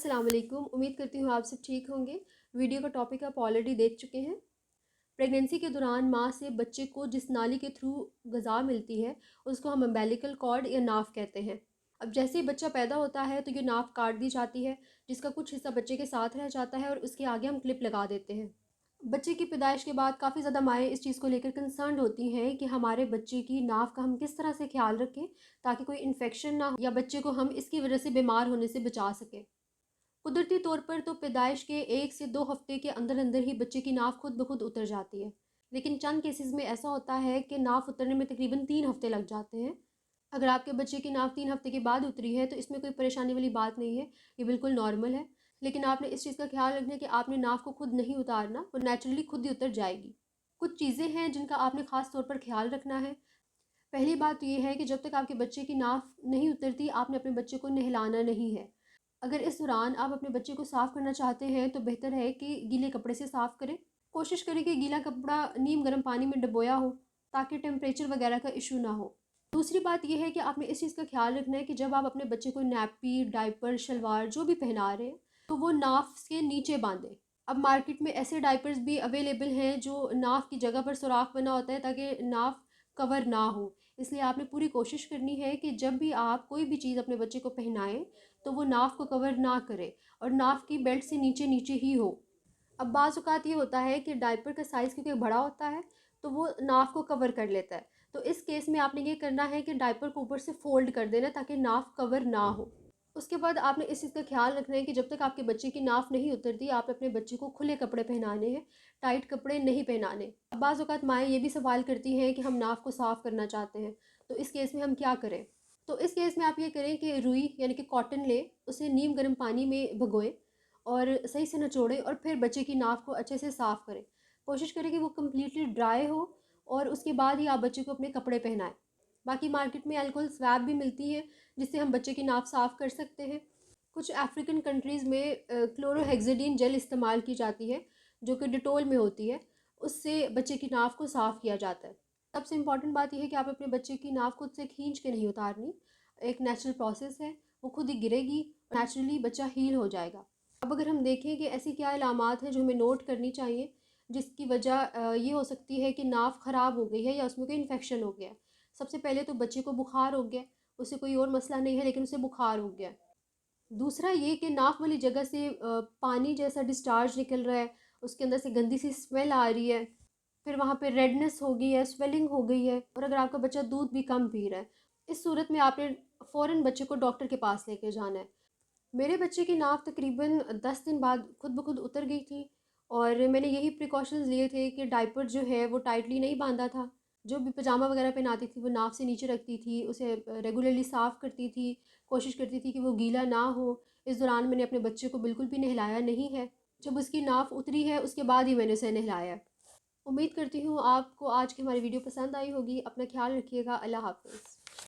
अस्सलाम वालेकुम। उम्मीद करती हूँ आप सब ठीक होंगे। वीडियो का टॉपिक आप ऑलरेडी देख चुके हैं। प्रेगनेंसी के दौरान माँ से बच्चे को जिस नाली के थ्रू ग़िज़ा मिलती है उसको हम अम्बिलिकल कॉर्ड या नाफ कहते हैं। अब जैसे ही बच्चा पैदा होता है तो ये नाफ काट दी जाती है, जिसका कुछ हिस्सा बच्चे के साथ रह जाता है और उसके आगे हम क्लिप लगा देते हैं। बच्चे की पैदाइश के बाद काफ़ी ज़्यादा माएँ इस चीज़ को लेकर कंसर्न्ड होती हैं कि हमारे बच्चे की नाफ का हम किस तरह से ख्याल रखें ताकि कोई इन्फेक्शन ना हो या बच्चे को हम इसकी वजह से बीमार होने से बचा सकें। कुदरती तौर पर तो पैदाइश के 1 से 2 हफ़्ते के अंदर अंदर ही बच्चे की नाफ खुद ब खुद उतर जाती है, लेकिन चंद केसेस में ऐसा होता है कि नाफ उतरने में तकरीबन 3 हफ़्ते लग जाते हैं। अगर आपके बच्चे की नाफ 3 हफ़्ते के बाद उतरी है तो इसमें कोई परेशानी वाली बात नहीं है, ये बिल्कुल नॉर्मल है। लेकिन आपने इस चीज़ का ख्याल रखना है कि आपने नाफ को खुद नहीं उतारना, वो नेचुरली खुद ही उतर जाएगी। कुछ चीज़ें हैं जिनका आपने ख़ास तौर पर ख्याल रखना है। पहली बात तो ये है कि जब तक आपके बच्चे की नाफ नहीं उतरती आपने अपने बच्चे को नहलाना नहीं है। अगर इस दौरान आप अपने बच्चे को साफ़ करना चाहते हैं तो बेहतर है कि गीले कपड़े से साफ़ करें। कोशिश करें कि गीला कपड़ा नीम गर्म पानी में डुबोया हो ताकि टेम्परेचर वगैरह का इशू ना हो। दूसरी बात यह है कि आपने इस चीज़ का ख्याल रखना है कि जब आप अपने बच्चे को नैपी, डायपर, शलवार जो भी पहना रहे हैं तो वो नाफ के नीचे बांधें। अब मार्केट में ऐसे डायपर्स भी अवेलेबल हैं जो नाफ की जगह पर सुराख बना होता है ताकि नाफ कवर ना हो। इसलिए आपने पूरी कोशिश करनी है कि जब भी आप कोई भी चीज़ अपने बच्चे को पहनाएं तो वो नाफ को कवर ना करे और नाफ की बेल्ट से नीचे नीचे ही हो। अब बाज़ औक़ात ये होता है कि डायपर का साइज़ क्योंकि बड़ा होता है तो वो नाफ को कवर कर लेता है, तो इस केस में आपने ये करना है कि डायपर को ऊपर से फ़ोल्ड कर देना ताकि नाफ कवर ना हो। उसके बाद आपने इस चीज़ का ख्याल रखना है कि जब तक आपके बच्चे की नाफ नहीं उतरती आप अपने बच्चे को खुले कपड़े पहनाने हैं, टाइट कपड़े नहीं पहनाने। अब बाज़ औक़ात माएँ ये भी सवाल करती हैं कि हम नाफ को साफ़ करना चाहते हैं, तो इस केस में हम क्या करें? तो इस केस में आप ये करें कि रुई यानी कि कॉटन लें, उसे नीम गर्म पानी में भिगोएं और सही से निचोड़ें और फिर बच्चे की नाफ को अच्छे से साफ़ करें। कोशिश करें कि वो कम्प्लीटली ड्राई हो और उसके बाद ही आप बच्चे को अपने कपड़े पहनाएँ। बाकी मार्केट में अल्कोहल स्वैब भी मिलती है जिससे हम बच्चे की नाफ साफ़ कर सकते हैं। कुछ अफ्रीकन कंट्रीज़ में क्लोरोहेक्सिडिन जेल इस्तेमाल की जाती है जो कि डिटोल में होती है, उससे बच्चे की नाफ को साफ़ किया जाता है। सबसे इम्पॉर्टेंट बात यह है कि आप अपने बच्चे की नाफ खुद से खींच के नहीं उतारनी, एक नेचुरल प्रोसेस है, वो खुद ही गिरेगी, नेचुरली बच्चा हील हो जाएगा। अब अगर हम देखें कि ऐसी क्या अलामात हैं जो हमें नोट करनी चाहिए जिसकी वजह ये हो सकती है कि नाफ ख़राब हो गई है या उसमें कोई इन्फेक्शन हो गया है। सबसे पहले तो बच्चे को बुखार हो गया, उसे कोई और मसला नहीं है लेकिन उसे बुखार हो गया। दूसरा ये कि नाक वाली जगह से पानी जैसा डिस्चार्ज निकल रहा है, उसके अंदर से गंदी सी स्मेल आ रही है, फिर वहाँ पे रेडनेस हो गई है, स्वेलिंग हो गई है और अगर आपका बच्चा दूध भी कम पी रहा है, इस सूरत में आपने फ़ौरन बच्चे को डॉक्टर के पास लेके जाना है। मेरे बच्चे की नाक तकरीबन 10 दिन बाद खुद ब खुद उतर गई थी और मैंने यही प्रिकॉशंस लिए थे कि डायपर जो है वो टाइटली नहीं बांधा था। जो भी पजामा वगैरह पहनाती थी वो नाक से नीचे रखती थी, उसे रेगुलरली साफ़ करती थी, कोशिश करती थी कि वो गीला ना हो। इस दौरान मैंने अपने बच्चे को बिल्कुल भी नहलाया नहीं है। जब उसकी नाफ उतरी है उसके बाद ही मैंने उसे नहलाया। उम्मीद करती हूँ आपको आज की हमारी वीडियो पसंद आई होगी। अपना ख्याल रखिएगा। अल्लाह हाफ़िज़।